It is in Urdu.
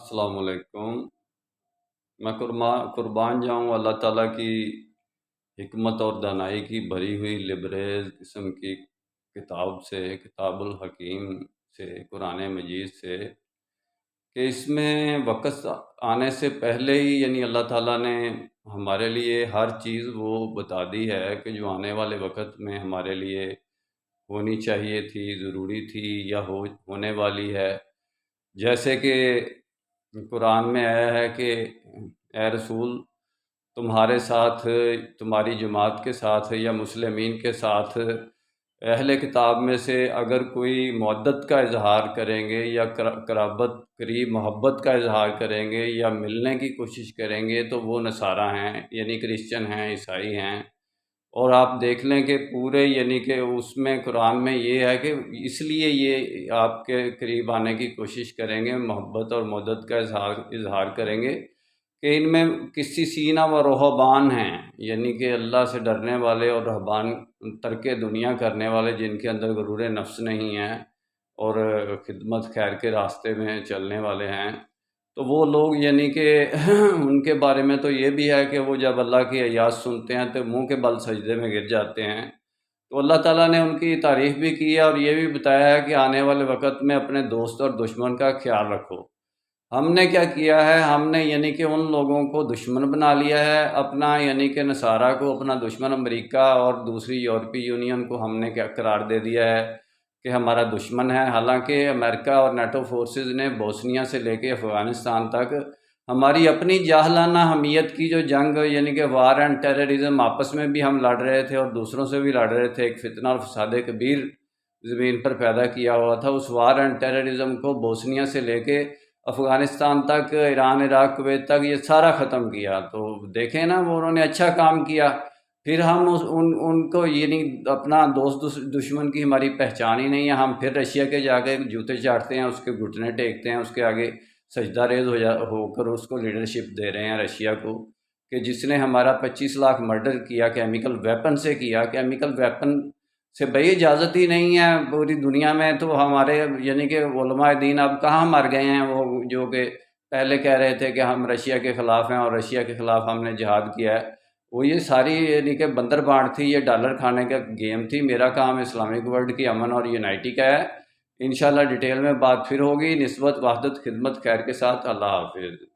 السلام علیکم۔ میں قربان جاؤں اللہ تعالیٰ کی حکمت اور دانائی کی بھری ہوئی لبریز قسم کی کتاب سے، کتاب الحکیم سے، قرآن مجید سے، کہ اس میں وقت آنے سے پہلے ہی اللہ تعالیٰ نے ہمارے لیے ہر چیز وہ بتا دی ہے کہ جو آنے والے وقت میں ہمارے لیے ہونی چاہیے تھی، ضروری تھی یا ہونے والی ہے۔ جیسے کہ قرآن میں آیا ہے کہ اے رسول، تمہارے ساتھ، تمہاری جماعت کے ساتھ یا مسلمین کے ساتھ اہل کتاب میں سے اگر کوئی مودت کا اظہار کریں گے یا قرابت، قریب محبت کا اظہار کریں گے یا ملنے کی کوشش کریں گے تو وہ نصارہ ہیں، کرسچن ہیں، عیسائی ہیں۔ اور آپ دیکھ لیں کہ پورے کہ اس میں قرآن میں یہ ہے کہ اس لیے یہ آپ کے قریب آنے کی کوشش کریں گے، محبت اور مودت کا اظہار کریں گے کہ ان میں کسی سینہ و رہبان ہیں، کہ اللہ سے ڈرنے والے اور رہبان، ترک دنیا کرنے والے، جن کے اندر غرور نفس نہیں ہے اور خدمت خیر کے راستے میں چلنے والے ہیں۔ تو وہ لوگ کہ ان کے بارے میں تو یہ بھی ہے کہ وہ جب اللہ کی آیات سنتے ہیں تو منہ کے بل سجدے میں گر جاتے ہیں۔ تو اللہ تعالیٰ نے ان کی تعریف بھی کی ہے اور یہ بھی بتایا ہے کہ آنے والے وقت میں اپنے دوست اور دشمن کا خیال رکھو۔ ہم نے کیا کیا ہے؟ ہم نے کہ ان لوگوں کو دشمن بنا لیا ہے اپنا، کہ نصارہ کو اپنا دشمن، امریکہ اور دوسری یورپی یونین کو ہم نے کیا قرار دے دیا ہے کہ ہمارا دشمن ہے۔ حالانکہ امریکہ اور نیٹو فورسز نے بوسنیا سے لے کے افغانستان تک ہماری اپنی جاہلانہ حمیت کی جو جنگ، کہ وار اینڈ ٹیررزم، آپس میں بھی ہم لڑ رہے تھے اور دوسروں سے بھی لڑ رہے تھے، ایک فتنہ اور فساد کبیر زمین پر پیدا کیا ہوا تھا۔ اس وار اینڈ ٹیررزم کو بوسنیا سے لے کے افغانستان تک، ایران، عراق، کویت تک یہ سارا ختم کیا۔ تو دیکھیں نا، وہ انہوں نے اچھا کام کیا۔ پھر ہم ان کو اپنا دوست دشمن کی ہماری پہچان ہی نہیں ہے، ہم پھر رشیا کے جا کے جوتے چاٹتے ہیں، اس کے گھٹنے ٹیکتے ہیں، اس کے آگے سجدہ ریز ہو کر اس کو لیڈرشپ دے رہے ہیں رشیا کو، کہ جس نے ہمارا 25 لاکھ مرڈر کیا کیمیکل ویپن سے کیا۔ کیمیکل ویپن سے بھئی اجازت ہی نہیں ہے پوری دنیا میں۔ تو ہمارے کہ علماء دین اب کہاں مر گئے ہیں، وہ جو کہ پہلے کہہ رہے تھے کہ ہم رشیا کے خلاف ہیں اور رشیا کے خلاف ہم نے جہاد کیا ہے۔ وہ یہ ساری کہ بندر بانٹ تھی، یہ ڈالر کھانے کا گیم تھی۔ میرا کام اسلامک ورلڈ کی امن اور یونائٹی کا ہے۔ انشاءاللہ ڈیٹیل میں بات پھر ہوگی، نسبت، وحدت، خدمت، خیر کے ساتھ۔ اللہ حافظ۔